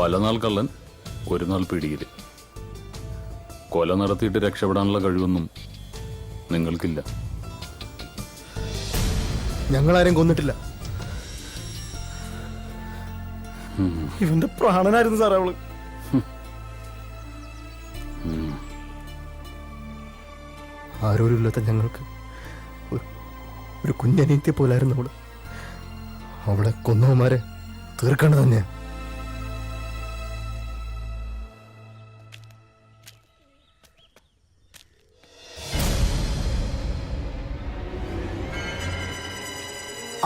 പല നാൾ കള്ളൻ ഒരു നാൾ പിടിയിൽ. കൊല നടത്തിയിട്ട് രക്ഷപ്പെടാനുള്ള കഴിവൊന്നും നിങ്ങൾക്കില്ല. ഞങ്ങളാരും കൊന്നിട്ടില്ല. ഇവന്റെ പ്രാണനായിരുന്നു സാറേ അവള്. ആരോരുമില്ലാത്ത ഞങ്ങൾക്ക് ഒരു കുഞ്ഞനീത്തിയെ പോലായിരുന്നു അവള്. അവളെ കൊന്നവന്മാരെ തീർക്കേണ്ടത് തന്നെയാ.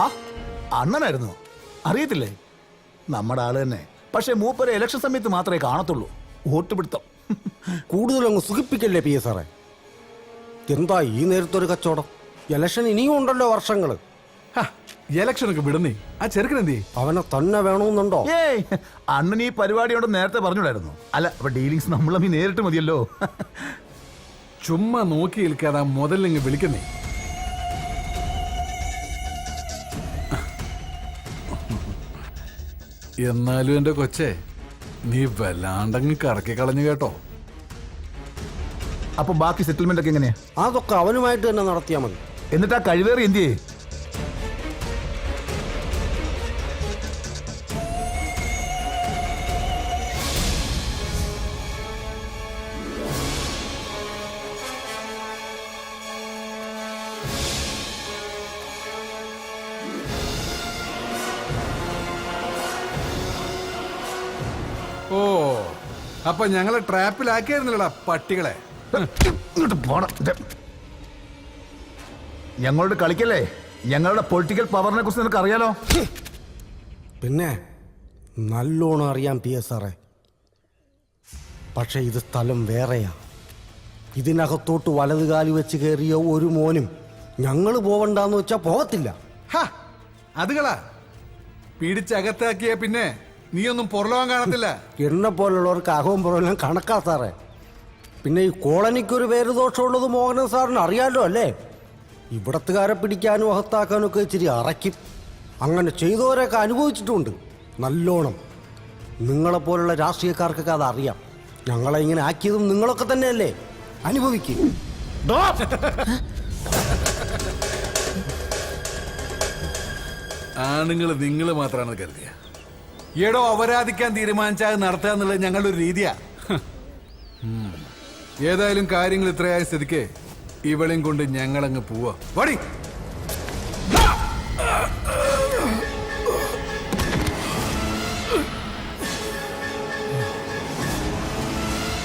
ആ അണ്ണനായിരുന്നു, അറിയത്തില്ലേ? നമ്മുടെ ആള് തന്നെ. പക്ഷെ മൂപ്പരെ ഇലക്ഷൻ സമയത്ത് മാത്രമേ കാണത്തുള്ളൂ. വോട്ട് പിടുത്തം. കൂടുതലങ്ങ് സുഖിപ്പിക്കല്ലേ പി എസ് സാറേ. എന്താ ഈ നേരത്തൊരു കച്ചവടം? ഇലക്ഷൻ ഇനിയും ഉണ്ടല്ലോ വർഷങ്ങള്. ഇലക്ഷനൊക്കെ വിടുന്നേ. ആ ചെറുക്കനെന്തേ? അവനെ തന്നെ വേണമെന്നുണ്ടോ? ഏയ്, അണ്ണൻ ഈ പരിപാടിയോട് നേരത്തെ പറഞ്ഞൂടായിരുന്നു. അല്ല, അപ്പൊ ഡീലിങ്സ് നമ്മളീ നേരിട്ട് മതിയല്ലോ. ചുമ്മാ നോക്കി നിൽക്കാതെ മുതലിങ്ങ് വിളിക്കുന്നേ. എന്നാലും എന്റെ കൊച്ചേ, നീ വല്ലാണ്ടങ്ങ് കറക്കി കളഞ്ഞു കേട്ടോ. അപ്പൊ ബാക്കി സെറ്റിൽമെന്റ് ഒക്കെ എങ്ങനെയാ? അതൊക്കെ അവനുമായിട്ട് തന്നെ നടത്തിയാൽ മതി. എന്നിട്ട് ആ കഴിവേറി എന്ത് ചെയ്യേ? ഓ, അപ്പൊ ഞങ്ങളെ ട്രാപ്പിലാക്കിയായിരുന്നില്ലടാ പട്ടികളെ. ഇങ്ങോട്ട് പോണം. ഞങ്ങളോട് കളിക്കല്ലേ. ഞങ്ങളുടെ പൊളിറ്റിക്കൽ പവറിനെ കുറിച്ച് നിനക്ക് അറിയാലോ. പിന്നെ നല്ലോണം അറിയാം പി എസ് സാറേ. പക്ഷെ ഇത് സ്ഥലം വേറെയാ. ഇതിനകത്തോട്ട് വലതുകാലി വെച്ച് കയറിയ ഒരു മോനും ഞങ്ങൾ പോവണ്ടെന്ന് വെച്ചാൽ പോകത്തില്ല. അതുകളാ പിടിച്ചകത്താക്കിയ പിന്നെ നീയൊന്നും പുറലോകം കാണത്തില്ല. എന്നെ പോലുള്ളവർക്ക് അകവും പുറമെല്ലാം കണക്കാ സാറേ. പിന്നെ ഈ കോളനിക്കൊരു പേര് ദോഷമുള്ളത് മോഹനൻ സാറിന് അറിയാലോ അല്ലേ? ഇവിടത്തുകാരെ പിടിക്കാനും അകത്താക്കാനും ഒക്കെ ഇച്ചിരി അറയ്ക്കും. അങ്ങനെ ചെയ്തവരൊക്കെ അനുഭവിച്ചിട്ടുണ്ട് നല്ലോണം. നിങ്ങളെപ്പോലുള്ള രാഷ്ട്രീയക്കാർക്കൊക്കെ അതറിയാം. ഞങ്ങളെ ഇങ്ങനെ ആക്കിയതും നിങ്ങളൊക്കെ തന്നെയല്ലേ? അനുഭവിക്കും. ആണുങ്ങൾ നിങ്ങൾ മാത്രമാണ് കരുതിയ. എടോ, അപരാധിക്കാൻ തീരുമാനിച്ചാൽ നടത്തുക എന്നുള്ളത് ഞങ്ങളുടെ ഒരു രീതിയാ. ഏതായാലും കാര്യങ്ങൾ ഇത്രയായ സ്ഥിതിക്ക് ഇവളെയും കൊണ്ട് ഞങ്ങളങ്ങ് പോവാ. വടി.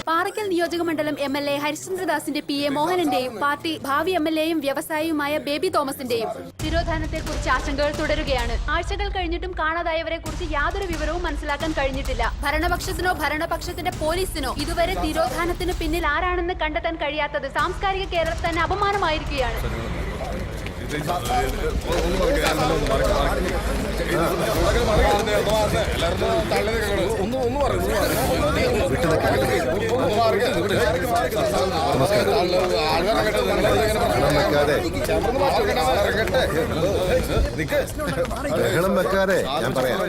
പാറയ്ക്കൽ നിയോജകമണ്ഡലം MLA ഹരിശ്ചന്ദ്രദാസിന്റെ PA മോഹനന്റെയും പാർട്ടി ഭാവി MLAയും വ്യവസായിയുമായ ബേബി തോമസിന്റെയും തിരോധാനത്തെക്കുറിച്ച് ആശങ്കകൾ തുടരുകയാണ്. ആഴ്ചകൾ കഴിഞ്ഞിട്ടും കാണാതായവരെ കുറിച്ച് യാതൊരു വിവരവും മനസ്സിലാക്കാൻ കഴിഞ്ഞിട്ടില്ല. ഭരണപക്ഷത്തിനോ ഭരണപക്ഷത്തിന്റെ പോലീസിനോ ഇതുവരെ തിരോധാനത്തിന് പിന്നിൽ ആരാണെന്ന് കണ്ടെത്താൻ കഴിയാത്തത് സാംസ്കാരിക കേരളത്തിൽ തന്നെ അപമാനമായിരിക്കുകയാണ്. ബഹളം വെക്കാതെ ഞാൻ പറയാം.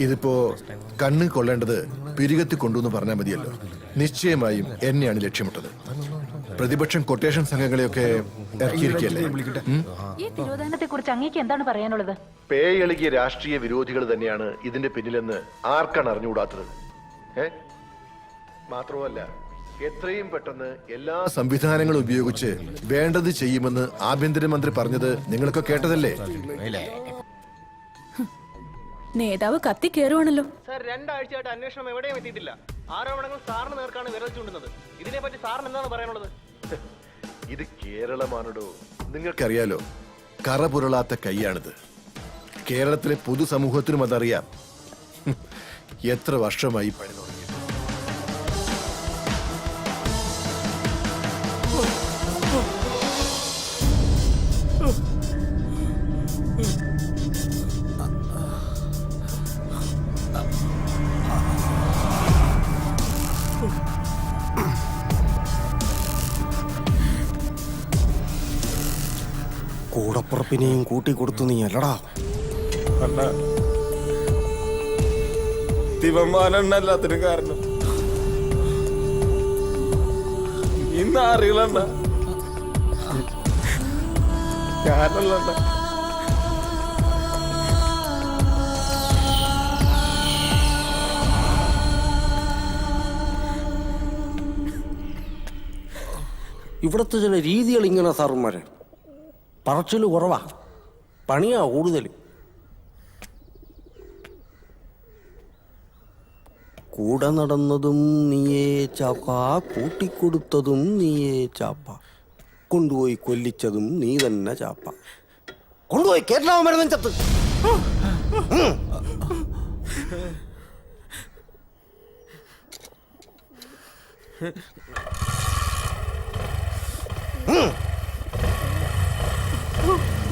ഇതിപ്പോ കണ്ണ് കൊള്ളേണ്ടത് പിരികത്തി കൊണ്ടുവന്ന് പറഞ്ഞാൽ മതിയല്ലോ. നിശ്ചയമായും എന്നെയാണ് ലക്ഷ്യമിട്ടത്. പ്രതിപക്ഷം കൊട്ടേഷൻ സംഘങ്ങളെയൊക്കെ ഇറക്കിയിരിക്കല്ലേ. ഈ തിരോധാനത്തെ കുറിച്ച് അങ്ങേക്ക് എന്താണ് പറയാനുള്ളത്? പേയെളുകിയ രാഷ്ട്രീയ വിരോധികൾ തന്നെയാണ് ഇതിന്റെ പിന്നിലെന്ന് ആർക്കാണ് അറിഞ്ഞുകൂടാത്തത്? മാത്രമല്ല, എത്രയും പെട്ടെന്ന് എല്ലാ സംവിധാനങ്ങളും ഉപയോഗിച്ച് വേണ്ടത് ചെയ്യുമെന്ന് ആഭ്യന്തരമന്ത്രി പറഞ്ഞത് നിങ്ങളൊക്കെ കേട്ടതല്ലേ? നേതാവ് കത്തി കയറുവാണല്ലോ. സാർ, 2 ആഴ്ചയായിട്ട് അന്വേഷണം എവിടെയും എത്തിയിട്ടില്ല. ആരോപണങ്ങൾ സാറിന് നേർക്കാണ് വിരൽ ചൂണ്ടുന്നത്. ഇതിനെപ്പറ്റി സാറിന് എന്താണ് പറയാനുള്ളത്? ഇത് കേരളമാണോ? നിങ്ങൾക്കറിയാലോ, കറ പുരളാത്ത കൈയാണിത്. കേരളത്തിലെ പൊതുസമൂഹത്തിനും അതറിയാം. എത്ര വർഷമായി പണി തുടങ്ങി. കൂടപ്പുറപ്പിനെയും കൂട്ടിക്കൊടുത്തു നീ അല്ലടാ. അണ്ണ ദിവമാനണ്ണ എല്ലാത്തിനും കാരണം ഇന്ന് അറിയില്ലണ്ണ ഞാനല്ലണ്ണ ഇവിടുത്തെ ചില രീതികൾ ഇങ്ങനെ സാറുമാരെ പറച്ചിൽ കുറവാ, പണിയാ കൂടുതൽ. കൂടെ നടന്നതും നീയേ ചാപ്പ, കൂട്ടിക്കൊടുത്തതും നീയേ ചാപ്പ, കൊണ്ടുപോയി കൊല്ലിച്ചതും നീ തന്നെ ചാപ്പ, കൊണ്ടുപോയി കേരള മരുന്നും ചത്ത്.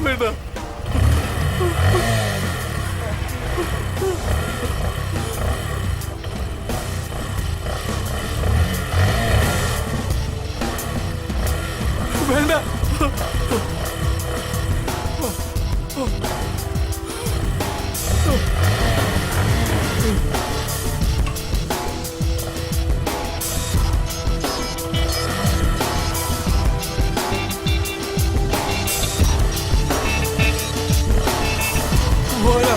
വേണ്ട വേണ്ട പോരാ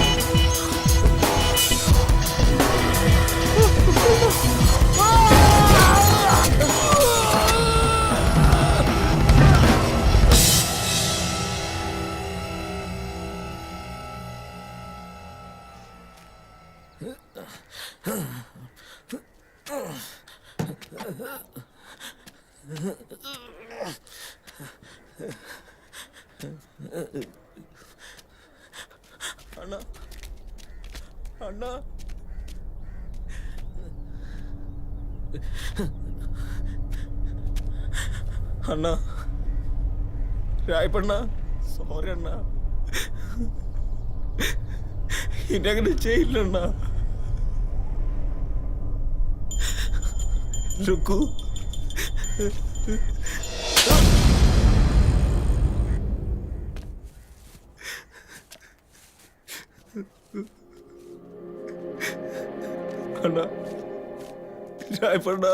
അണ്ണ അണ്ണ അണ്ണ രായപ്പണ്ണ സോറി അണ്ണ ഇനങ്ങനെ ചെയ്യില്ലണ്ണ രുക്കു അണ്ണ രായപ്പണ്ണ